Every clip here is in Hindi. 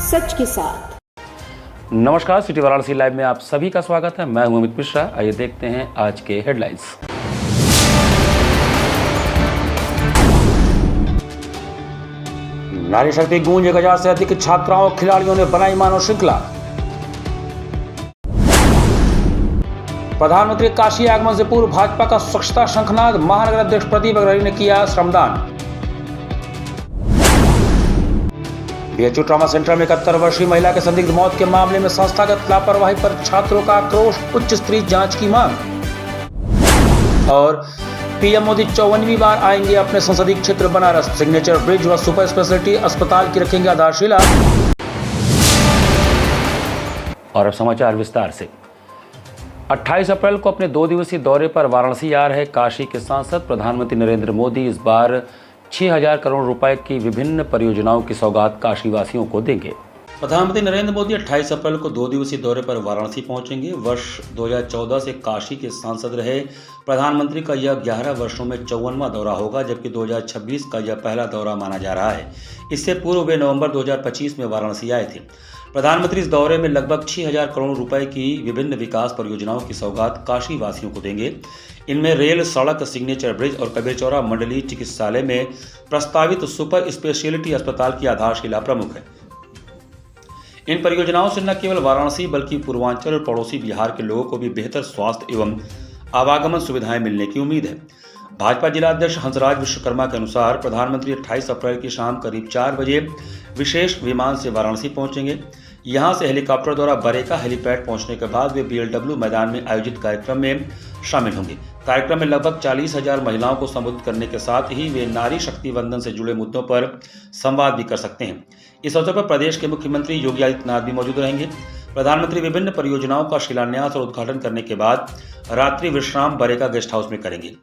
सच के साथ। नमस्कार, सिटी वाराणसी लाइव में आप सभी का स्वागत है। मैं हूं अमित मिश्रा। आइए देखते हैं आज के हेडलाइंस। नारी शक्ति गूंज, 1000 से अधिक छात्राओं और खिलाड़ियों ने बनाई मानव श्रृंखला। प्रधानमंत्री काशी आगमन से पूर्व भाजपा का स्वच्छता शंखनाद, महानगर अध्यक्ष प्रदीप अग्रवाल ने किया श्रमदान। बीएचयू ट्रॉमा सेंटर में 71 वर्षीय महिला के संदिग्ध मौत के मामले में संस्थागत लापरवाही पर छात्रों का आक्रोश, उच्च स्तरीय जांच की मांग। और पीएम मोदी 54वीं बार आएंगे अपने संसदीय क्षेत्र बनारस, सिग्नेचर ब्रिज व सुपर स्पेशलिटी अस्पताल की रखेंगे आधारशिला। और अब समाचार विस्तार से। 28 अप्रैल को अपने 2 दिवसीय दौरे पर वाराणसी आ रहे काशी के सांसद प्रधानमंत्री नरेंद्र मोदी इस बार 6000 करोड़ रुपए की विभिन्न परियोजनाओं की सौगात काशीवासियों को देंगे। प्रधानमंत्री नरेंद्र मोदी 28 अप्रैल को 2 दिवसीय दौरे पर वाराणसी पहुंचेंगे। वर्ष 2014 से काशी के सांसद रहे प्रधानमंत्री का यह 11 वर्षों में 54वां दौरा होगा, जबकि 2026 का यह पहला दौरा माना जा रहा है। इससे पूर्व वे नवंबर 2025 में वाराणसी आए थे। प्रधानमंत्री इस दौरे में लगभग 6000 करोड़ रुपए की विभिन्न विकास परियोजनाओं की सौगात काशी वासियों को देंगे। इनमें रेल, सड़क, सिग्नेचर ब्रिज और कबीरचौरा मंडलीय चिकित्सालय में प्रस्तावित सुपर स्पेशलिटी अस्पताल की आधारशिला प्रमुख है। इन परियोजनाओं से न केवल वाराणसी बल्कि पूर्वांचल और पड़ोसी बिहार के लोगों को भी बेहतर स्वास्थ्य एवं आवागमन सुविधाएं मिलने की उम्मीद है। भाजपा जिला अध्यक्ष हंसराज विश्वकर्मा के अनुसार प्रधानमंत्री 28 अप्रैल की शाम करीब 4 बजे विशेष विमान से वाराणसी पहुंचेंगे। यहां से हेलीकॉप्टर द्वारा बरेका हेलीपैड पहुंचने के बाद वे बीएलडब्ल्यू मैदान में आयोजित कार्यक्रम में शामिल होंगे। कार्यक्रम में लगभग 40,000 महिलाओं को संबोधित करने के साथ ही वे नारी शक्ति वंदन से जुड़े मुद्दों पर संवाद भी कर सकते हैं। इस अवसर पर प्रदेश के मुख्यमंत्री योगी आदित्यनाथ भी मौजूद रहेंगे। प्रधानमंत्री विभिन्न परियोजनाओं का शिलान्यास और उद्घाटन करने के बाद रात्रि विश्राम बरेका गेस्ट हाउस में करेंगे।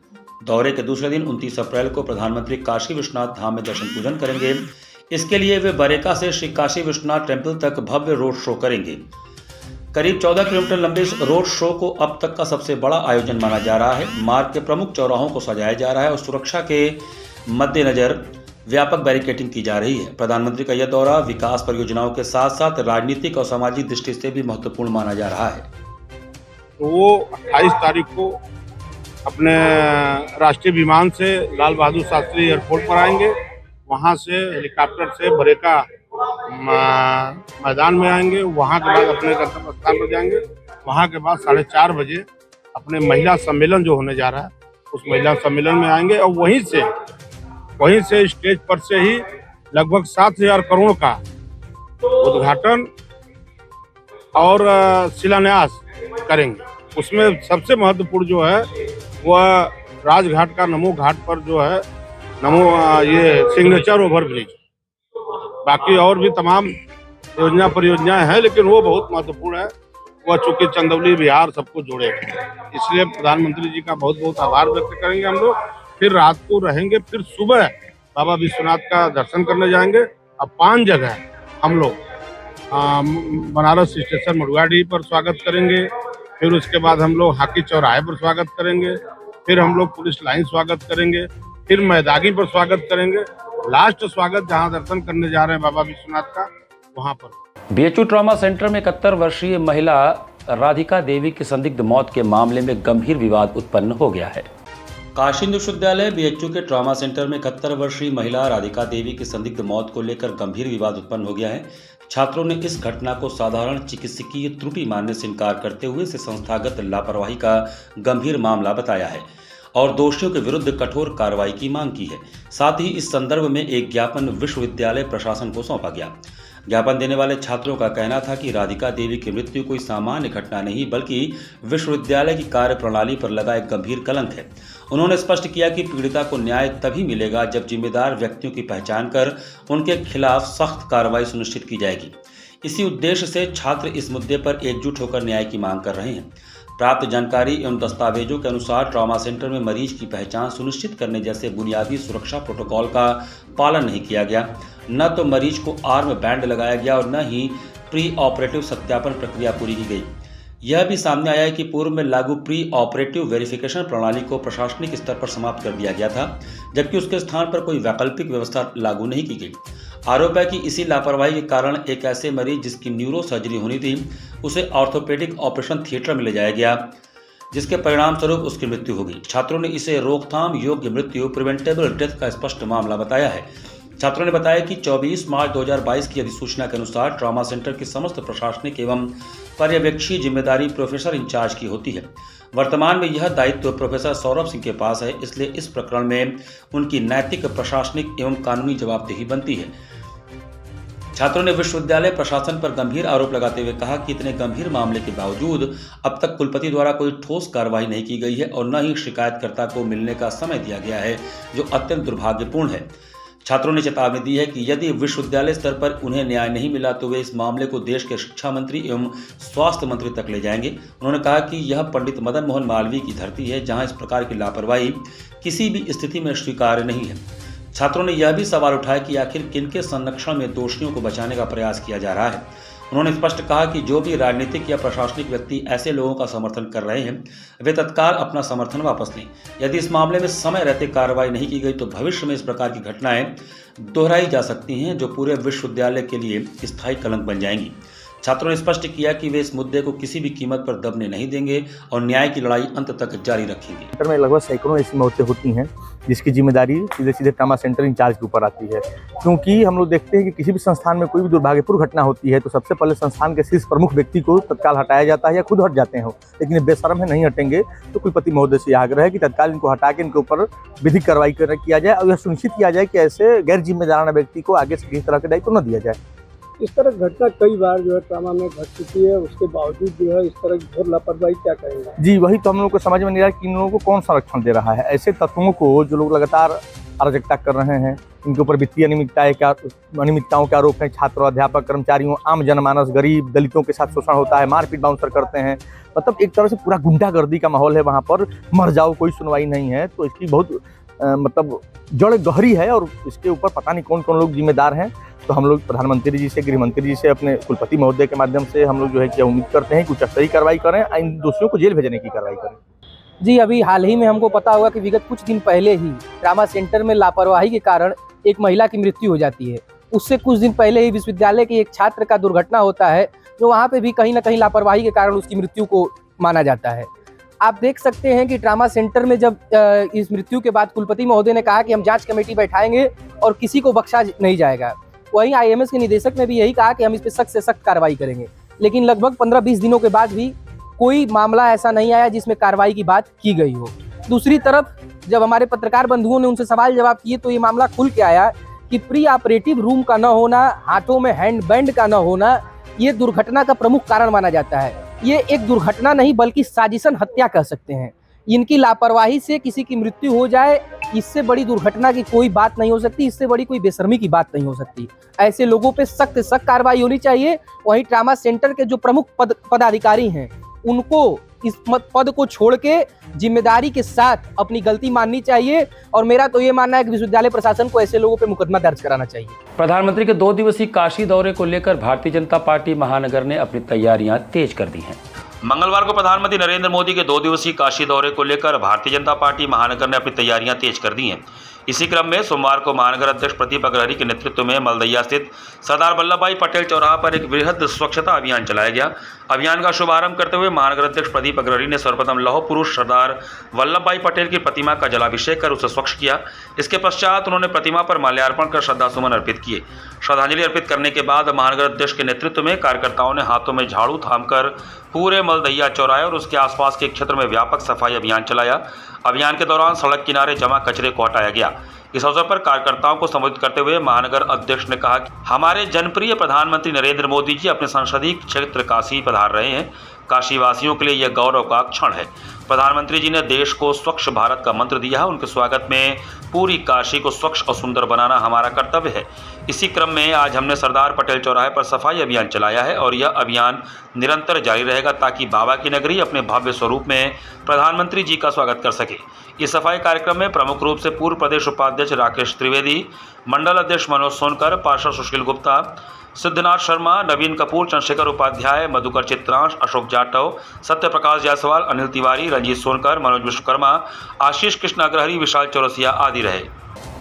दौरे के दूसरे दिन 29 अप्रैल को प्रधानमंत्री काशी विश्वनाथ धाम में दर्शन पूजन करेंगे। इसके लिए वे बरेका से श्री काशी विश्वनाथ टेम्पल तक भव्य रोड शो करेंगे। करीब 14 किलोमीटर लंबे इस रोड शो को अब तक का सबसे बड़ा आयोजन माना जा रहा है। मार्ग के प्रमुख चौराहों को सजाया जा रहा है और सुरक्षा के मद्देनजर व्यापक बैरिकेडिंग की जा रही है। प्रधानमंत्री का यह दौरा विकास परियोजनाओं के साथ साथ राजनीतिक और सामाजिक दृष्टि से भी महत्वपूर्ण माना जा रहा है। तो वो 28 तारीख को अपने राष्ट्रीय विमान से लाल बहादुर शास्त्री एयरपोर्ट पर आएंगे। वहाँ से हेलीकॉप्टर से बरेका मैदान में आएंगे। वहाँ के बाद अपने गंतव्य स्थान पर जाएंगे। वहाँ के बाद 4:30 बजे अपने महिला सम्मेलन जो होने जा रहा है उस महिला सम्मेलन में आएंगे और वहीं से स्टेज पर से ही लगभग 7000 करोड़ का उद्घाटन और शिलान्यास करेंगे। उसमें सबसे महत्वपूर्ण जो है वह राजघाट का नमो घाट पर जो है ये सिग्नेचर ओवरब्रिज, बाकी और भी तमाम परियोजनाएं हैं, लेकिन वो बहुत महत्वपूर्ण है। वह चूंकि चंदौली बिहार सबको जोड़ेगा, इसलिए प्रधानमंत्री जी का बहुत बहुत आभार व्यक्त करेंगे हम लोग। फिर रात को रहेंगे, फिर सुबह बाबा विश्वनाथ का दर्शन करने जाएंगे। अब 5 जगह हम लोग बनारस स्टेशन मड़ुआडी पर स्वागत करेंगे, फिर उसके बाद हम लोग हाकी चौराहे पर स्वागत करेंगे, फिर हम लोग पुलिस लाइन स्वागत करेंगे, फिर मैदानी पर स्वागत करेंगे। लास्ट स्वागत जहां दर्शन करने जा रहे हैं बाबा विश्वनाथ का, वहां पर। बीएचयू ट्रॉमा सेंटर में 71 वर्षीय महिला राधिका देवी की संदिग्ध मौत के मामले में गंभीर विवाद उत्पन्न हो गया है। काशी विश्वविद्यालय बीएचयू के ट्रॉमा सेंटर में 71 वर्षीय महिला राधिका देवी की संदिग्ध मौत को लेकर गंभीर विवाद उत्पन्न हो गया है। छात्रों ने इस घटना को साधारण चिकित्सकीय त्रुटि मानने से इनकार करते हुए इसे संस्थागत लापरवाही का गंभीर मामला बताया है और दोषियों के विरुद्ध कठोर कार्रवाई की मांग की है। साथ ही इस संदर्भ में एक ज्ञापन विश्वविद्यालय प्रशासन को सौंपा गया। ज्ञापन देने वाले छात्रों का कहना था कि राधिका देवी की मृत्यु कोई सामान्य घटना नहीं बल्कि विश्वविद्यालय की कार्य प्रणाली पर लगा एक गंभीर कलंक है। उन्होंने स्पष्ट किया कि पीड़िता को न्याय तभी मिलेगा जब जिम्मेदार व्यक्तियों की पहचान कर उनके खिलाफ सख्त कार्रवाई सुनिश्चित की जाएगी। इसी उद्देश्य से छात्र इस मुद्दे पर एकजुट होकर न्याय की मांग कर रहे हैं। प्राप्त जानकारी एवं दस्तावेजों के अनुसार ट्रॉमा सेंटर में मरीज की पहचान सुनिश्चित करने जैसे बुनियादी सुरक्षा प्रोटोकॉल का पालन नहीं किया गया। न तो मरीज को आर्म बैंड लगाया गया और न ही प्री ऑपरेटिव सत्यापन प्रक्रिया पूरी की गई। यह भी सामने आया है कि पूर्व में लागू प्री ऑपरेटिव वेरिफिकेशन प्रणाली को प्रशासनिक स्तर पर समाप्त कर दिया गया था, जबकि उसके स्थान पर कोई वैकल्पिक व्यवस्था लागू नहीं की गई। आरोप है कि इसी लापरवाही के कारण एक ऐसे मरीज जिसकी न्यूरो सर्जरी होनी थी उसे ऑर्थोपेडिक ऑपरेशन थिएटर में ले जाया गया, जिसके परिणाम स्वरूप उसकी मृत्यु हो गई। छात्रों ने इसे रोकथाम योग्य मृत्यु प्रिवेंटेबल डेथ का स्पष्ट मामला बताया है। छात्रों ने बताया कि 24 मार्च 2022 की अधिसूचना के अनुसार ट्रॉमा सेंटर की समस्त प्रशासनिक एवं पर्यवेक्षी जिम्मेदारी प्रोफेसर इंचार्ज की होती है। वर्तमान में यह दायित्व प्रोफेसर सौरभ सिंह के पास है, इसलिए इस प्रकरण में उनकी नैतिक, प्रशासनिक एवं कानूनी जवाबदेही बनती है। छात्रों ने विश्वविद्यालय प्रशासन पर गंभीर आरोप लगाते हुए कहा कि इतने गंभीर मामले के बावजूद अब तक कुलपति द्वारा कोई ठोस कार्रवाई नहीं की गई है और न ही शिकायतकर्ता को मिलने का समय दिया गया है, जो अत्यंत दुर्भाग्यपूर्ण है। छात्रों ने चेतावनी दी है कि यदि विश्वविद्यालय स्तर पर उन्हें न्याय नहीं मिला तो वे इस मामले को देश के शिक्षा मंत्री एवं स्वास्थ्य मंत्री तक ले जाएंगे। उन्होंने कहा कि यह पंडित मदन मोहन मालवीय की धरती है, जहां इस प्रकार की लापरवाही किसी भी स्थिति में स्वीकार्य नहीं है। छात्रों ने यह भी सवाल उठाया कि आखिर किनके संरक्षण में दोषियों को बचाने का प्रयास किया जा रहा है। उन्होंने स्पष्ट कहा कि जो भी राजनीतिक या प्रशासनिक व्यक्ति ऐसे लोगों का समर्थन कर रहे हैं वे तत्काल अपना समर्थन वापस लें। यदि इस मामले में समय रहते कार्रवाई नहीं की गई तो भविष्य में इस प्रकार की घटनाएं दोहराई जा सकती हैं, जो पूरे विश्वविद्यालय के लिए स्थायी कलंक बन जाएंगी। छात्रों ने स्पष्ट किया कि वे इस मुद्दे को किसी भी कीमत पर दबने नहीं देंगे और न्याय की लड़ाई अंत तक जारी रखेंगे। सेंटर में लगभग सैकड़ों ऐसी मौतें होती हैं जिसकी जिम्मेदारी सीधे सीधे ट्रॉमा सेंटर इंचार्ज के ऊपर आती है, क्योंकि हम लोग देखते हैं कि किसी भी संस्थान में कोई भी दुर्भाग्यपूर्ण घटना होती है तो सबसे पहले संस्थान के शीर्ष प्रमुख व्यक्ति को तत्काल हटाया जाता है या खुद हट जाते हैं। लेकिन ये बेशर्म है, नहीं हटेंगे तो कुलपति महोदय से आग्रह है कि तत्काल इनको हटा के इनके ऊपर विधिक कार्रवाई किया जाए और यह सुनिश्चित किया जाए कि ऐसे गैर जिम्मेदाराना व्यक्ति को आगे से किसी तरह के दायित्व न दिया जाए। इस तरह घटना कई बार जो है ट्रॉमा में घट चुकी है, उसके बावजूद जो है इस तरह की घोर लापरवाही क्या करेंगे? जी, वही तो हम लोग को समझ में नहीं आ रहा कि इन लोगों को कौन संरक्षण दे रहा है। ऐसे तत्वों को जो लोग लगातार अराजकता कर रहे हैं, इनके ऊपर वित्तीय अनियमितताओं के आरोप हैं। छात्र, अध्यापक, कर्मचारियों, आम जनमानस, गरीब, दलितों के साथ शोषण होता है, मारपीट बाउंसर करते हैं। मतलब एक तरह से पूरा गुंडागर्दी का माहौल है वहाँ पर। मर जाओ, कोई सुनवाई नहीं है। तो इसकी बहुत मतलब जड़ गहरी है और इसके ऊपर पता नहीं कौन कौन लोग जिम्मेदार हैं। तो हम लोग प्रधानमंत्री जी से, गृह मंत्री जी से, अपने कुलपति महोदय के माध्यम से हम लोग जो है कि उम्मीद करते हैं कुछ सही कार्रवाई करें, इन दोषियों को जेल भेजने की कार्रवाई करें। जी, अभी हाल ही में हमको पता होगा कि विगत कुछ दिन पहले ही ट्रॉमा सेंटर में लापरवाही के कारण एक महिला की मृत्यु हो जाती है। उससे कुछ दिन पहले ही विश्वविद्यालय के एक छात्र का दुर्घटना होता है, जो वहाँ पे भी कहीं ना कहीं लापरवाही के कारण उसकी मृत्यु को माना जाता है। आप देख सकते हैं कि ट्रॉमा सेंटर में जब इस मृत्यु के बाद कुलपति महोदय ने कहा कि हम जांच कमेटी बैठाएंगे और किसी को बख्शा नहीं जाएगा। वहीं आईएमएस के निदेशक ने भी यही कहा कि हम इस पर सख्त से सख्त कार्रवाई करेंगे। लेकिन लगभग 15-20 दिनों के बाद भी कोई मामला ऐसा नहीं आया जिसमें कार्रवाई की बात की गई हो। दूसरी तरफ जब हमारे पत्रकार बंधुओं ने उनसे सवाल जवाब किए तो ये मामला खुल के आया कि प्री ऑपरेटिव रूम का न होना, हाथों में हैंड बैंड का न होना, ये दुर्घटना का प्रमुख कारण माना जाता है। ये एक दुर्घटना नहीं बल्कि साजिशन हत्या कह सकते हैं। इनकी लापरवाही से किसी की मृत्यु हो जाए, इससे बड़ी दुर्घटना की कोई बात नहीं हो सकती, इससे बड़ी कोई बेशर्मी की बात नहीं हो सकती। ऐसे लोगों पे सख्त सख्त कार्रवाई होनी चाहिए। वहीं ट्रॉमा सेंटर के जो प्रमुख पदाधिकारी हैं उनको इस पद को छोड़ के जिम्मेदारी के साथ अपनी गलती माननी चाहिए। और मेरा तो ये मानना है कि विश्वविद्यालय प्रशासन को ऐसे लोगों पे मुकदमा दर्ज कराना चाहिए। प्रधानमंत्री के 2 दिवसीय काशी दौरे को लेकर भारतीय जनता पार्टी महानगर ने अपनी तैयारियां तेज कर दी हैं। मंगलवार को प्रधानमंत्री नरेंद्र मोदी के 2 दिवसीय काशी दौरे को लेकर भारतीय जनता पार्टी महानगर ने अपनी तैयारियां तेज कर दी हैं। इसी क्रम में सोमवार को महानगर अध्यक्ष प्रदीप अग्रहरि के नेतृत्व में मलदैया स्थित सरदार वल्लभ भाई पटेल चौराहा पर एक वृहद स्वच्छता अभियान चलाया गया। अभियान का शुभारंभ करते हुए महानगर अध्यक्ष प्रदीप अग्रहरि ने सर्वप्रथम लौह पुरुष सरदार वल्लभ भाई पटेल की प्रतिमा का जलाभिषेक कर उसे स्वच्छ किया। इसके पश्चात उन्होंने प्रतिमा पर माल्यार्पण कर श्रद्धासुमन अर्पित किए। श्रद्धांजलि अर्पित करने के बाद महानगर अध्यक्ष के नेतृत्व में कार्यकर्ताओं ने हाथों में झाड़ू थामकर पूरे मलदैया चौराहे और उसके आसपास के क्षेत्र में व्यापक सफाई अभियान चलाया। अभियान के दौरान सड़क किनारे जमा कचरे को हटाया गया। इस अवसर पर कार्यकर्ताओं को संबोधित करते हुए महानगर अध्यक्ष ने कहा कि हमारे जनप्रिय प्रधानमंत्री नरेंद्र मोदी जी अपने संसदीय क्षेत्र काशी पधार रहे हैं। काशी वासियों के लिए यह गौरव का क्षण है। प्रधानमंत्री जी ने देश को स्वच्छ भारत का मंत्र दिया है। उनके स्वागत में पूरी काशी को स्वच्छ और सुंदर बनाना हमारा कर्तव्य है। इसी क्रम में आज हमने सरदार पटेल चौराहे पर सफाई अभियान चलाया है और यह अभियान निरंतर जारी रहेगा ताकि बाबा की नगरी अपने भव्य स्वरूप में प्रधानमंत्री जी का स्वागत कर सके। इस सफाई कार्यक्रम में प्रमुख रूप से पूर्व प्रदेश उपाध्यक्ष राकेश त्रिवेदी, मंडल अध्यक्ष मनोज सोनकर, पार्षद सुशील गुप्ता, सिद्धनाथ शर्मा, नवीन कपूर, चंद्रशेखर उपाध्याय, मधुकर चित्रांश, अशोक जाटव, सत्य प्रकाश जायसवाल, अनिल तिवारी, रंजीत सोनकर, मनोज विश्वकर्मा, आशीष कृष्ण अग्रहरि, विशाल चौरसिया आदि रहे।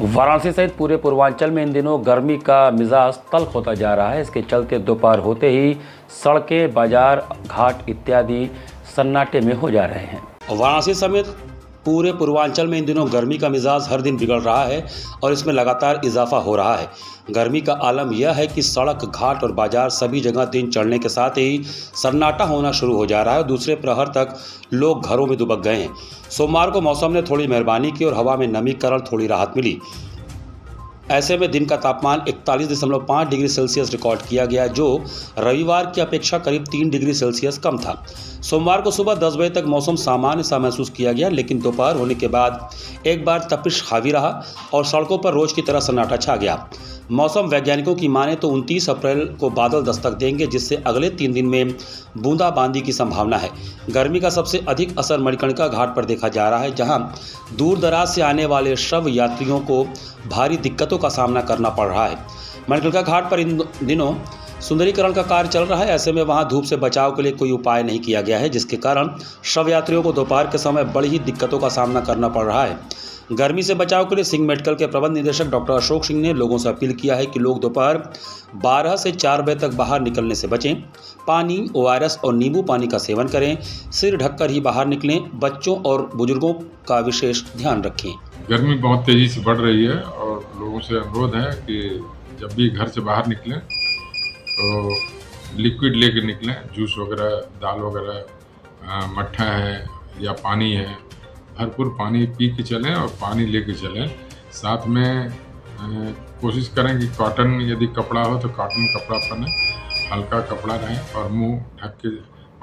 वाराणसी सहित पूरे पूर्वांचल में इन दिनों गर्मी का मिजाज तल्ख होता जा रहा है। इसके चलते दोपहर होते ही सड़कें, बाजार, घाट इत्यादि सन्नाटे में हो जा रहे हैं। वाराणसी समेत पूरे पूर्वांचल में इन दिनों गर्मी का मिजाज हर दिन बिगड़ रहा है और इसमें लगातार इजाफा हो रहा है। गर्मी का आलम यह है कि सड़क, घाट और बाजार सभी जगह दिन चढ़ने के साथ ही सन्नाटा होना शुरू हो जा रहा है। दूसरे प्रहर तक लोग घरों में दुबक गए हैं। सोमवार को मौसम ने थोड़ी मेहरबानी की और हवा में नमी के कारण थोड़ी राहत मिली। ऐसे में दिन का तापमान 41.5 डिग्री सेल्सियस रिकॉर्ड किया गया, जो रविवार की अपेक्षा करीब 3 डिग्री सेल्सियस कम था। सोमवार को सुबह 10 बजे तक मौसम सामान्य सा महसूस किया गया, लेकिन दोपहर होने के बाद एक बार तपिश हावी रहा और सड़कों पर रोज की तरह सन्नाटा छा गया। मौसम वैज्ञानिकों की माने तो 29 अप्रैल को बादल दस्तक देंगे, जिससे अगले 3 दिन में बूंदाबांदी की संभावना है। गर्मी का सबसे अधिक असर मणिकर्णिका घाट पर देखा जा रहा है, जहां दूर दराज से आने वाले शव यात्रियों को भारी दिक्कतों का सामना करना पड़ रहा है। मणिकर्णिका घाट पर इन दिनों सुंदरीकरण का कार्य चल रहा है। ऐसे में वहां धूप से बचाव के लिए कोई उपाय नहीं किया गया है, जिसके कारण शव यात्रियों को दोपहर के समय बड़ी ही दिक्कतों का सामना करना पड़ रहा है। गर्मी से बचाव के लिए सिंह मेडिकल के प्रबंध निदेशक डॉक्टर अशोक सिंह ने लोगों से अपील किया है कि लोग दोपहर 12 से 4 बजे तक बाहर निकलने से बचें। पानी, ORS और नींबू पानी का सेवन करें। सिर ढककर ही बाहर निकलें। बच्चों और बुजुर्गों का विशेष ध्यान रखें। गर्मी बहुत तेज़ी से बढ़ रही है और लोगों से अनुरोध है कि जब भी घर से बाहर निकलें तो लिक्विड लेके निकलें। जूस वगैरह, दाल वगैरह, मट्ठा है या पानी है, भरपूर पानी पी के चलें और पानी लेके चलें। साथ में कोशिश करें कि कॉटन, यदि कपड़ा हो तो कॉटन कपड़ा पहने, हल्का कपड़ा रहे और मुंह ढक के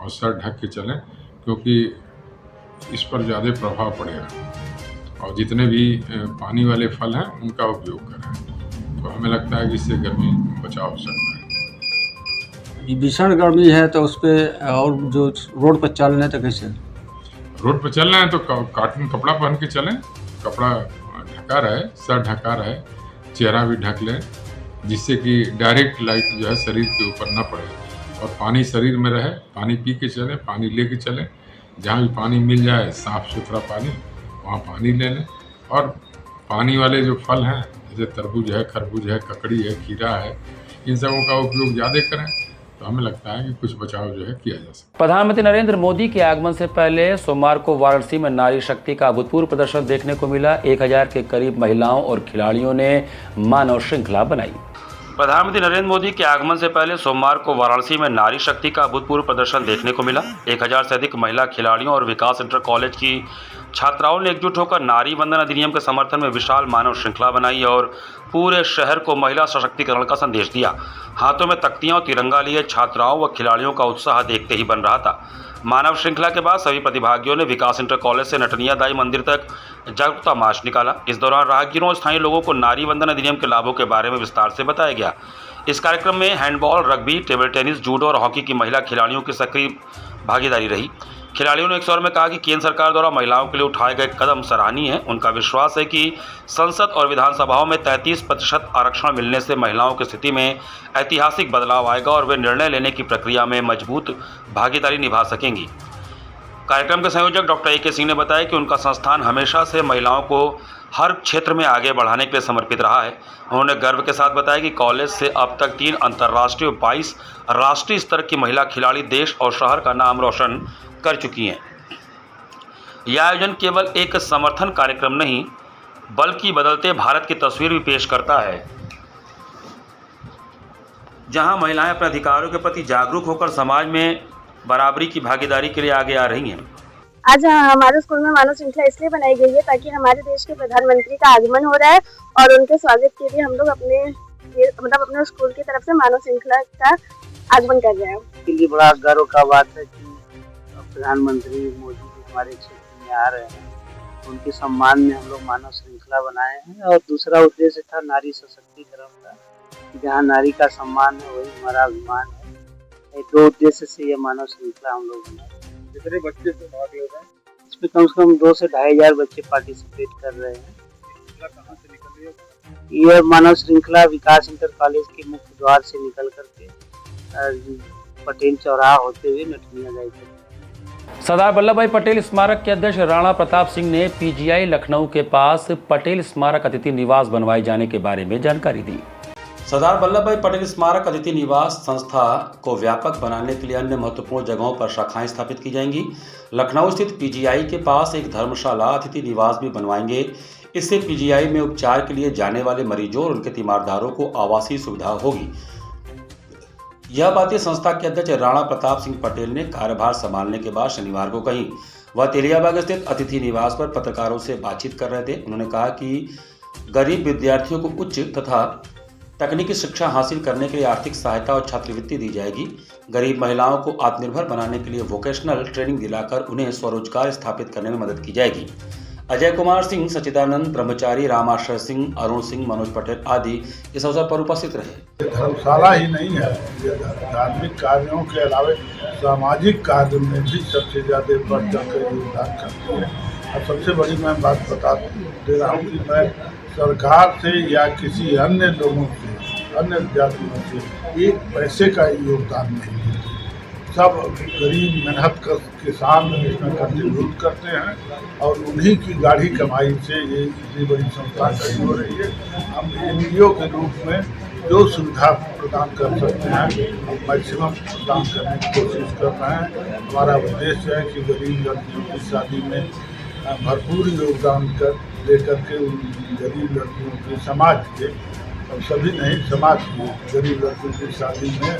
और सर ढक के चलें, क्योंकि इस पर ज़्यादा प्रभाव पड़ेगा। और जितने भी पानी वाले फल हैं उनका उपयोग करें, तो हमें लगता है कि इससे गर्मी बचाव हो सकता है। भीषण गर्मी है तो उस पर और जो रोड पर चल रहे हैं तो कैसे? रोड पर चल रहे हैं तो कॉटन कपड़ा पहन के चलें, कपड़ा ढका रहे, सर ढका रहे, चेहरा भी ढक लें, जिससे कि डायरेक्ट लाइट जो है शरीर के ऊपर न पड़े। और पानी शरीर में रहे, पानी पी के चलें, पानी ले के चलें। जहाँ भी पानी मिल जाए, साफ़ सुथरा पानी, वहाँ पानी ले लें। और पानी वाले जो फल हैं, जैसे तरबूज है, खरबूज है, ककड़ी है, खीरा है, इन सबों का उपयोग ज़्यादा करें, तो हमें लगता है कि कुछ बचाव जो है किया जा सकता है। प्रधानमंत्री नरेंद्र मोदी के आगमन से पहले सोमवार को वाराणसी में नारी शक्ति का अभूतपूर्व प्रदर्शन देखने को मिला। 1000 के करीब महिलाओं और खिलाड़ियों ने मानव श्रृंखला बनाई। प्रधानमंत्री नरेंद्र मोदी के आगमन से पहले सोमवार को वाराणसी में नारी शक्ति का अभूतपूर्व प्रदर्शन देखने को मिला। 1000 से अधिक महिला खिलाड़ियों और विकास इंटर कॉलेज की छात्राओं ने एकजुट होकर नारी वंदन अधिनियम के समर्थन में विशाल मानव श्रृंखला बनाई और पूरे शहर को महिला सशक्तिकरण का संदेश दिया। हाथों में तख्तियां और तिरंगा लिए छात्राओं व खिलाड़ियों का उत्साह देखते ही बन रहा था। मानव श्रृंखला के बाद सभी प्रतिभागियों ने विकास इंटर कॉलेज से नटनिया दाई मंदिर तक जागरूकता मार्च निकाला। इस दौरान राहगीरों और स्थानीय लोगों को नारी वंदन अधिनियम के लाभों के बारे में विस्तार से बताया गया। इस कार्यक्रम में handball, rugby, table tennis, judo और हॉकी की महिला खिलाड़ियों की सक्रिय भागीदारी रही। खिलाड़ियों ने एक स्वर में कहा कि केंद्र सरकार द्वारा महिलाओं के लिए उठाए गए कदम सराहनीय है। उनका विश्वास है कि संसद और विधानसभाओं में 33% आरक्षण मिलने से महिलाओं की स्थिति में ऐतिहासिक बदलाव आएगा और वे निर्णय लेने की प्रक्रिया में मजबूत भागीदारी निभा सकेंगी। कार्यक्रम के संयोजक डॉक्टर A.K. सिंह ने बताया कि उनका संस्थान हमेशा से महिलाओं को हर क्षेत्र में आगे बढ़ाने के लिए समर्पित रहा है। उन्होंने गर्व के साथ बताया कि कॉलेज से अब तक 3 अंतर्राष्ट्रीय और 22 राष्ट्रीय स्तर की महिला खिलाड़ी देश और शहर का नाम रोशन कर चुकी हैं। यह आयोजन केवल एक समर्थन कार्यक्रम नहीं, बल्कि बदलते भारत की तस्वीर भी पेश करता है, जहां महिलाएं अपने अधिकारों के प्रति जागरूक होकर समाज में बराबरी की भागीदारी के लिए आगे आ रही हैं। आज हमारे स्कूल में मानव श्रृंखला इसलिए बनाई गई है ताकि हमारे देश के प्रधानमंत्री का आगमन हो रहा है और उनके स्वागत के लिए हम लोग अपने स्कूल की तरफ से मानव श्रृंखला का आगमन कर रहे हैं। इसके लिए बड़ा गर्व का बात है कि प्रधानमंत्री मोदी जी हमारे क्षेत्र में आ रहे हैं। उनके सम्मान में हम लोग मानव श्रृंखला बनाए हैं और दूसरा उद्देश्य था नारी सशक्तिकरण का, जहाँ नारी का सम्मान है वही हमारा अभिमान है। ये 2 उद्देश्य से ये मानव श्रृंखला हम लोग बनाए। कितने बच्चे से भाग ले रहे हैं? इसमें कम से कम 2 से 2500 बच्चे पार्टिसिपेट कर रहे हैं। कहाँ से निकल रही है? ये मानव श्रृंखला विकास इंटर कॉलेज के मुख्य द्वार से निकल करके पटेल चौराहा होते हुए नटनिया दाई तक। सरदार वल्लभ भाई पटेल स्मारक के अध्यक्ष राणा प्रताप सिंह ने पीजीआई लखनऊ के पास पटेल स्मारक अतिथि निवास बनवाए जाने के बारे में जानकारी दी। सरदार वल्लभ भाई पटेल स्मारक अतिथि निवास संस्था को व्यापक बनाने के लिए अन्य महत्वपूर्ण जगहों पर शाखाएं स्थापित की जाएंगी। लखनऊ स्थित पीजीआई के पास एक धर्मशाला अतिथि निवास भी बनवाएंगे। इससे पीजीआई में उपचार के लिए जाने वाले मरीजों और उनके तीमारदारों को आवासीय सुविधा होगी। यह बातें संस्था के अध्यक्ष राणा प्रताप सिंह पटेल ने कार्यभार संभालने के बाद शनिवार को कही। वह तेलियाबाग स्थित अतिथि निवास पर पत्रकारों से बातचीत कर रहे थे। उन्होंने कहा कि गरीब विद्यार्थियों को उच्च तथा तकनीकी शिक्षा हासिल करने के लिए आर्थिक सहायता और छात्रवृत्ति दी जाएगी। गरीब महिलाओं को आत्मनिर्भर बनाने के लिए वोकेशनल ट्रेनिंग दिलाकर उन्हें स्वरोजगार स्थापित करने में मदद की जाएगी। अजय कुमार सिंह, सच्चिदानंद ब्रह्मचारी, रामाश्रय सिंह, अरुण सिंह, मनोज पटेल आदि इस अवसर पर उपस्थित रहे। धर्मशाला ही नहीं है, धार्मिक कार्यों के अलावा सामाजिक कार्य में भी सबसे ज्यादा बढ़ चढ़कर योगदान करती है। और सबसे बड़ी मैं बात बता दे रहा हूँ कि मैं सरकार से या किसी अन्य लोगों से, अन्य जातियों से एक पैसे का योगदान नहीं देते। सब गरीब मेहनत कर किसान इसमें कंट्रीब्यूट करते हैं और उन्हीं की गाढ़ी कमाई से ये इतनी बड़ी संस्था खड़ी हो रही है। हम एनजीओ के रूप में जो सुविधा प्रदान कर सकते हैं हम मैक्सिमम प्रदान करने की कोशिश कर रहे हैं। हमारा उद्देश्य है कि गरीब लड़कियों की शादी में भरपूर योगदान दे करके उन गरीब लड़कियों के समाज के, और सभी नहीं समाज की गरीब लड़कियों की शादी में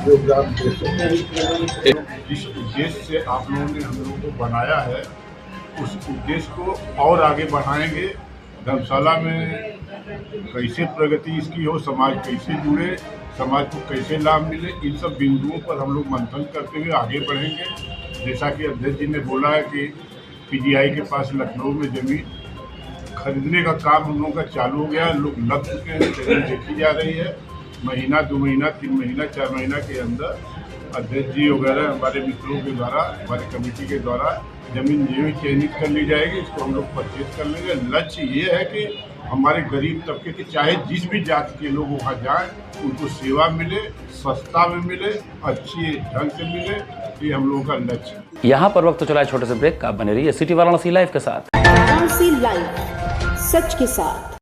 योगदान दे सकते। जिस उद्देश्य से आप लोगों ने हम लोगों को बनाया है उस उद्देश्य को और आगे बढ़ाएंगे। धर्मशाला में कैसे प्रगति इसकी हो, समाज कैसे जुड़े, समाज को कैसे लाभ मिले, इन सब बिंदुओं पर हम लोग मंथन करते हुए आगे बढ़ेंगे। जैसा कि अध्यक्ष जी ने बोला है कि पीजीआई के पास लखनऊ में जमीन खरीदने का काम हम लोगों का चालू हो गया, लोग लग चुके हैं, जमीन देखी जा रही है। महीना, 2 महीना, 3 महीना, 4 महीना के अंदर अध्यक्ष जी वगैरह हमारे मित्रों के द्वारा, हमारी कमेटी के द्वारा जमीन ये चयनित कर ली जाएगी। इसको हम लोग परचेज कर लेंगे। लक्ष्य ये है कि हमारे गरीब तबके के चाहे जिस भी जाति के लोग वहाँ जाएं, उनको सेवा मिले, सस्ता में मिले, अच्छी ढंग से मिले। ये हम लोगों का लक्ष्य है। यहाँ पर वक्त तो चला है छोटे से ब्रेक का। बने रहिए सिटी वाराणसी लाइव के साथ। वाराणसी लाइव, सच के साथ।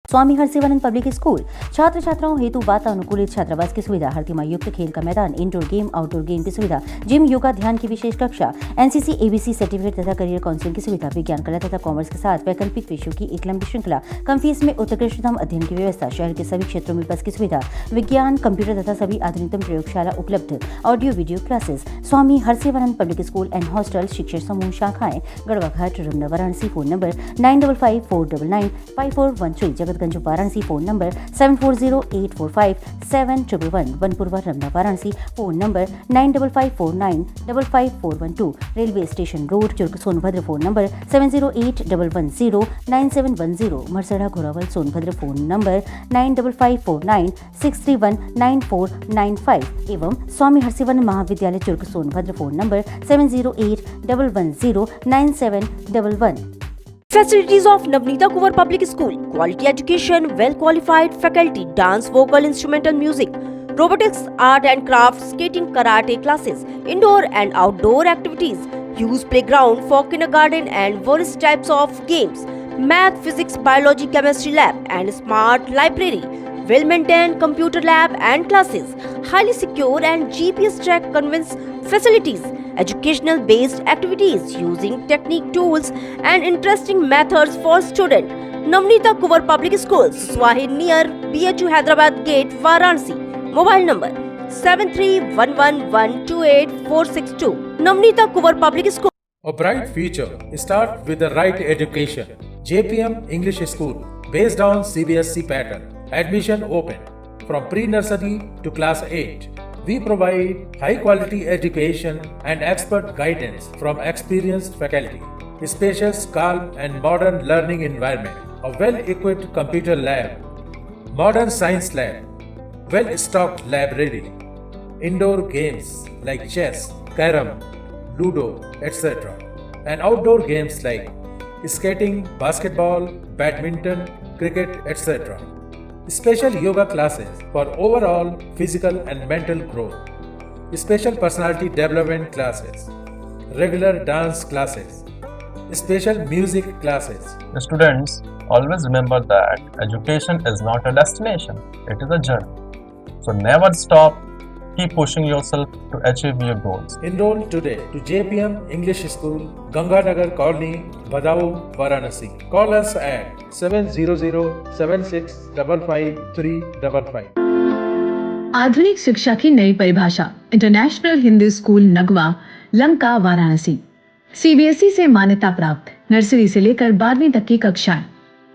स्वामी हरसिवानंद पब्लिक स्कूल छात्र छात्राओं हेतु वातानुकूलित छात्रावास की सुविधा, हर तिमाही युक्त खेल का मैदान, इंडोर गेम आउटडोर गेम की सुविधा, जिम, योगा, ध्यान की विशेष कक्षा, एनसीसी एबीसी सर्टिफिकेट तथा करियर काउंसलिंग की सुविधा, विज्ञान, कला तथा कॉमर्स के साथ वैकल्पिक विषयों की एक लंबी श्रृंखला, कम फीस में उत्कृष्टतम अध्ययन की व्यवस्था, शहर के सभी क्षेत्रों में बस की सुविधा, विज्ञान, कंप्यूटर तथा सभी आधुनिकतम प्रयोगशाला उपलब्ध, audio video classes. Swami Harsivanand public school and hostel, शिक्षण समूह शाखाएं Garhwa Ghat, Ramna, Varanasi. Phone number 9554995413, Jagatganj Varanasi. Phone number 7408457111, Banpurwa, Ramna, Varanasi. Phone number 9554955412, railway station road, Churk, Sonbhadra. Phone number 7081109710, Marsara, Ghorawal, Sonbhadra. Phone number 954963199495 एवं स्वामी हरसिवानंद महाविद्यालय, Churk, Sonbhadra. Phone number 7081109711। Facilities of Navneeta Kuvar Public School: quality education, well qualified faculty, dance, vocal, instrumental music, robotics, art and crafts, skating, karate classes, indoor and outdoor activities, use playground for kindergarten and various types of games, math, physics, biology, chemistry lab and smart library, well maintained computer lab and classes, highly secure and GPS track conveyance facilities, educational based activities using technique tools and interesting methods for students. Navneeta Kuvar Public Schools, Swahid near BHU Hyderabad Gate, Varanasi. Mobile number 7311128462. Navneeta Kuvar Public School. A bright future starts with the right education. JPM English School, based on CBSE pattern. Admission open from pre-nursery to class 8. We provide high quality education and expert guidance from experienced faculty, spacious, calm and modern learning environment, a well-equipped computer lab, modern science lab, well-stocked library, indoor games like chess, carom, ludo, etc., and outdoor games like skating, basketball, badminton, cricket, etc. Special yoga classes for overall physical and mental growth, special personality development classes, regular dance classes, special music classes. The students always remember that education is not a destination, it is a journey. So never stop, keep pushing yourself to achieve your goals. Enroll today to JPM English School, Ganganagar Colony, Badaun, Varanasi. Call us at 700-7655-355. आधुनिक शिक्षा की नई परिभाषा international Hindi school Nagwa, Lanka, Varanasi. CBSE से मान्यता प्राप्त नर्सरी से लेकर 12वीं तक की कक्षाएं,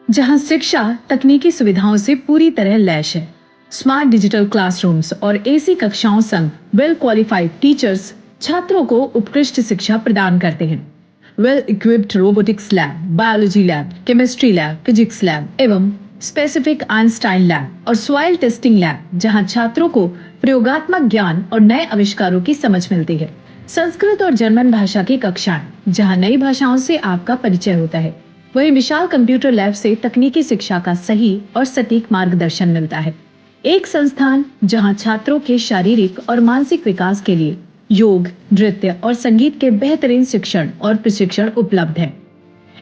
जहां शिक्षा तकनीकी सुविधाओं से पूरी तरह लैस है। स्मार्ट डिजिटल क्लासरूम्स और एसी कक्षाओं संग वेल क्वालिफाइड टीचर्स छात्रों को उत्कृष्ट शिक्षा प्रदान करते हैं। Well equipped robotics lab, biology lab, chemistry lab, physics lab एवं स्पेसिफिक आइंस्टाइन लैब और सॉइल टेस्टिंग लैब, जहां छात्रों को प्रयोगात्मक ज्ञान और नए आविष्कारों की समझ मिलती है। संस्कृत और जर्मन भाषा की कक्षाएं, जहां नई भाषाओं से आपका परिचय होता है। वहीं विशाल कंप्यूटर लैब से तकनीकी शिक्षा का सही और सटीक मार्गदर्शन मिलता है। एक संस्थान जहां छात्रों के शारीरिक और मानसिक विकास के लिए योग, नृत्य और संगीत के बेहतरीन शिक्षण और प्रशिक्षण उपलब्ध है।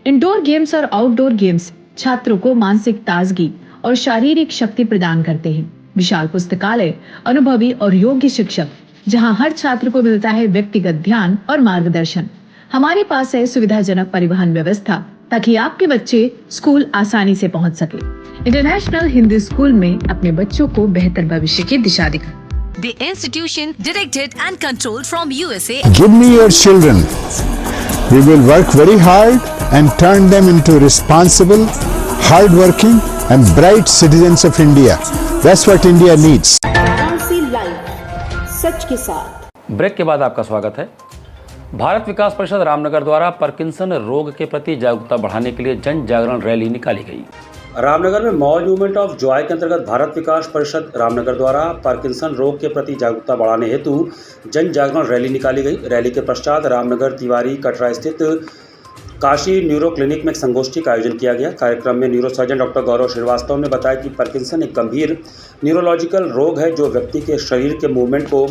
इंडोर गेम्स और आउटडोर गेम्स छात्रों को मानसिक ताजगी और शारीरिक शक्ति प्रदान करते हैं। विशाल पुस्तकालय, अनुभवी और योग्य शिक्षक, जहां हर छात्र को मिलता है व्यक्तिगत ध्यान और मार्गदर्शन। हमारे पास है सुविधाजनक परिवहन व्यवस्था ताकि आपके बच्चे स्कूल आसानी से पहुंच सके। इंटरनेशनल हिंदी स्कूल में अपने बच्चों को बेहतर भविष्य की दिशा दिखाएं। The institution directed and controlled from USA. Give me your children. We will work very hard and turn them into responsible, hard-working and bright citizens of India. That's what India needs. Varanasi live, सच के साथ। ब्रेक के बाद आपका स्वागत है। भारत विकास परिषद रामनगर द्वारा पार्किंसन रोग के प्रति जागरूकता बढ़ाने के लिए जन जागरण रैली निकाली गई। रामनगर में मॉल मूवमेंट ऑफ जॉय के अंतर्गत भारत विकास परिषद रामनगर द्वारा पार्किंसन रोग के प्रति जागरूकता बढ़ाने हेतु जन जागरण रैली निकाली गई। रैली के पश्चात रामनगर तिवारी कटरा स्थित काशी न्यूरो क्लिनिक में एक संगोष्ठी का आयोजन किया गया। कार्यक्रम में न्यूरो सर्जन डॉक्टर गौरव श्रीवास्तव ने बताया कि पार्किंसन एक गंभीर न्यूरोलॉजिकल रोग है जो व्यक्ति के शरीर के मूवमेंट को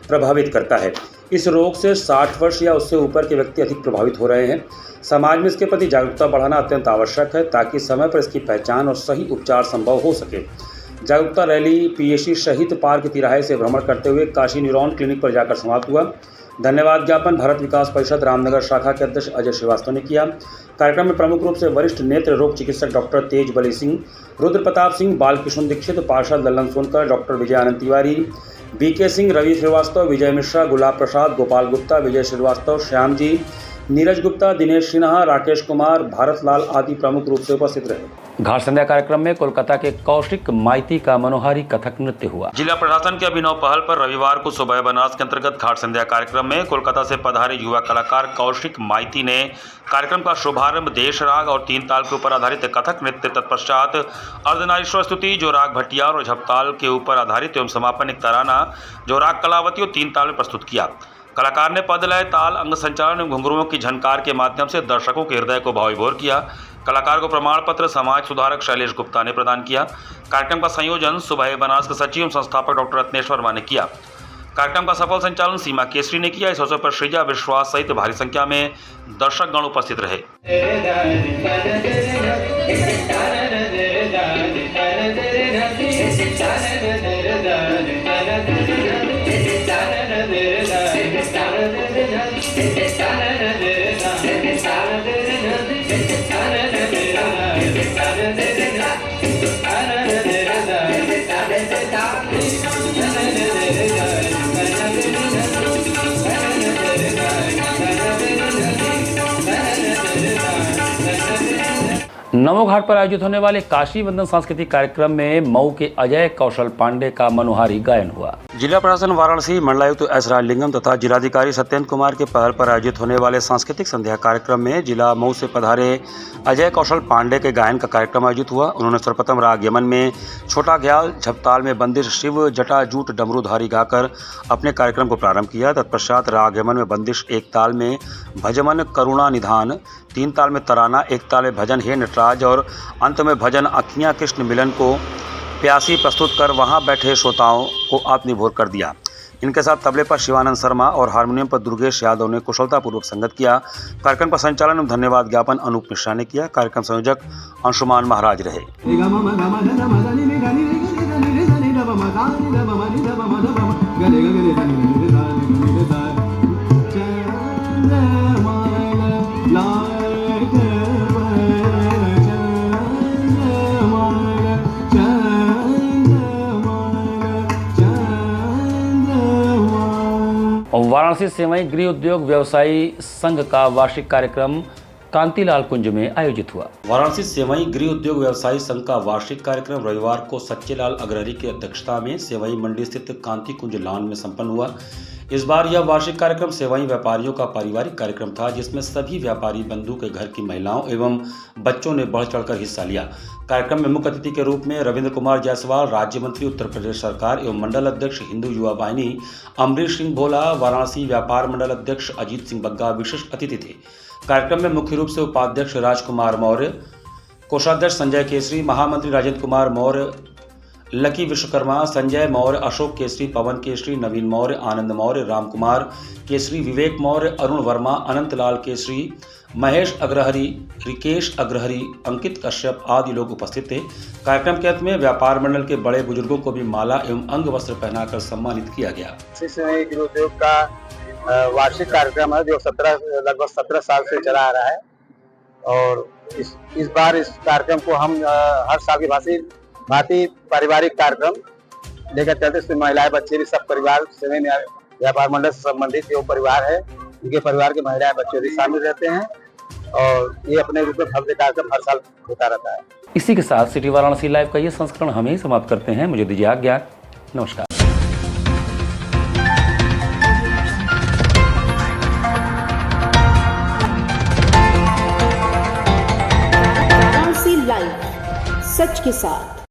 प्रभावित करता है। इस रोग से 60 वर्ष या उससे ऊपर के व्यक्ति अधिक प्रभावित हो रहे हैं। समाज में इसके प्रति जागरूकता बढ़ाना अत्यंत आवश्यक है ताकि समय पर इसकी पहचान और सही उपचार संभव हो सके। जागरूकता रैली पीएसी शहीद पार्क तिराहे से भ्रमण करते हुए काशी न्यूरॉन क्लिनिक पर जाकर समाप्त हुआ। धन्यवाद ज्ञापन भारत विकास परिषद रामनगर शाखा के अध्यक्ष अजय श्रीवास्तव ने किया। कार्यक्रम में प्रमुख रूप से वरिष्ठ नेत्र रोग चिकित्सक डॉक्टर तेज बली सिंह, रुद्र प्रताप सिंह, बालकृष्ण दीक्षित, पार्षद लल्लन सोनकर, डॉक्टर विजय आनंद तिवारी, बीके सिंह, रवि श्रीवास्तव, विजय मिश्रा, गुलाब प्रसाद, गोपाल गुप्ता, विजय श्रीवास्तव, श्याम जी, नीरज गुप्ता, दिनेश सिन्हा, राकेश कुमार, भारत लाल आदि प्रमुख रूप से उपस्थित रहे। घाट संध्या कार्यक्रम में कोलकाता के कौशिक माइती का मनोहारी कथक नृत्य हुआ। जिला प्रशासन के अभिनव पहल पर रविवार को सुबह बनास के अंतर्गत घाट संध्या कार्यक्रम में कोलकाता से पधारे युवा कलाकार कौशिक माइती ने कार्यक्रम का शुभारंभ देश राग और 3 ताल के ऊपर आधारित कथक नृत्य, तत्पश्चात अर्धनारीश्वर स्तुति जो राग भट्टियार और झपताल के ऊपर आधारित एवं समापन एक तराना जो राग कलावती और 3 ताल में प्रस्तुत किया। कलाकार ने पद लय, ताल, अंग संचालन एवं घुंघरुओं की झनकार के माध्यम से दर्शकों के हृदय को भावविभोर किया। कलाकार को प्रमाण पत्र समाज सुधारक शैलेश गुप्ता ने प्रदान किया। कार्यक्रम का संयोजन सुबह बनास के सचिव एवं संस्थापक डॉक्टर रत्नेश वर्मा ने किया। कार्यक्रम का सफल संचालन सीमा केसरी ने किया। इस अवसर पर श्रीजा विश्वास सहित भारी संख्या में दर्शकगण उपस्थित रहे। नमो घाट पर आयोजित होने वाले काशी वंदन सांस्कृतिक कार्यक्रम में मऊ के अजय कौशल पांडे का मनोहारी गायन हुआ। जिला प्रशासन वाराणसी, मंडलायुक्त एस राजलिंगम तथा जिलाधिकारी सत्येंद्र कुमार के पहल पर आयोजित होने वाले सांस्कृतिक संध्या कार्यक्रम में जिला मऊ से पधारे अजय कौशल पांडे के गायन का कार्यक्रम आयोजित हुआ। उन्होंने सर्वप्रथम राग यमन में छोटा ख्याल, झपताल में बंदिश शिव जटा जूट डमरूधारी गाकर अपने कार्यक्रम को प्रारंभ किया। तत्पश्चात राग यमन में बंदिश, एक ताल में भजमन करुणा निधान, तीन ताल में तराना, एक ताल में भजन हे नटराज और अंत में भजन अखियाँ कृष्ण मिलन को प्यासी प्रस्तुत कर वहां बैठे श्रोताओं को आत्मविभोर कर दिया। इनके साथ तबले पर शिवानंद शर्मा और हारमोनियम पर दुर्गेश यादव ने कुशलतापूर्वक संगत किया। कार्यक्रम का संचालन एवं धन्यवाद ज्ञापन अनूप मिश्रा ने किया। कार्यक्रम संयोजक अंशुमान महाराज रहे। वाराणसी सेवई गृह उद्योग व्यवसायी संघ का वार्षिक कार्यक्रम कांतिलाल कुंज में आयोजित हुआ। वाराणसी सेवई गृह उद्योग व्यवसायी संघ का वार्षिक कार्यक्रम रविवार को सच्चेलाल अग्रहरी की अध्यक्षता में सेवई मंडी स्थित कांति कुंज लॉन में संपन्न हुआ। इस बार यह वार्षिक कार्यक्रम सेवई व्यापारियों का पारिवारिक कार्यक्रम था, जिसमें सभी व्यापारी बंधु के घर की महिलाओं एवं बच्चों ने बढ़ चढ़कर हिस्सा लिया। कार्यक्रम में मुख्य अतिथि के रूप में रविंद्र कुमार जायसवाल, राज्य मंत्री उत्तर प्रदेश सरकार एवं मंडल अध्यक्ष हिंदू युवा वाहिनी अमरीश सिंह भोला, वाराणसी व्यापार मंडल अध्यक्ष अजीत सिंह बग्गा विशिष्ट अतिथि थे। कार्यक्रम में मुख्य रूप से उपाध्यक्ष राजकुमार मौर्य, कोषाध्यक्ष संजय केसरी, महामंत्री राजेंद्र कुमार मौर्य, लकी विश्वकर्मा, संजय मौर्य, अशोक केसरी, पवन केसरी, नवीन मौर्य, आनंद मौर्य, राम कुमार केसरी, विवेक मौर्य, अरुण वर्मा, अनंतलाल केसरी, महेश अग्रहरी, रिकेश अग्रहरी, अंकित कश्यप आदि लोग उपस्थित थे। कार्यक्रम के अंत में व्यापार मंडल के बड़े बुजुर्गों को भी माला एवं अंग वस्त्र पहनाकर सम्मानित किया गया। गृह उद्योग का वार्षिक कार्यक्रम है जो लगभग 17 साल से चला आ रहा है और इस बार इस कार्यक्रम को हम हर साल की भांति पारिवारिक कार्यक्रम लेकर चलते। इसमें महिलाएं, बच्चे भी सब परिवार सेवई व्यापार मंडल से संबंधित जो परिवार है उनके परिवार के महिलाएं, बच्चे भी शामिल रहते हैं और ये अपने रूप में भव्य कार्यक्रम हर साल होता रहता है। इसी के साथ सिटी वाराणसी लाइव का ये संस्करण हम ही समाप्त करते हैं। मुझे दीजिए आज्ञा। नमस्कार। वाराणसी लाइव, सच के साथ।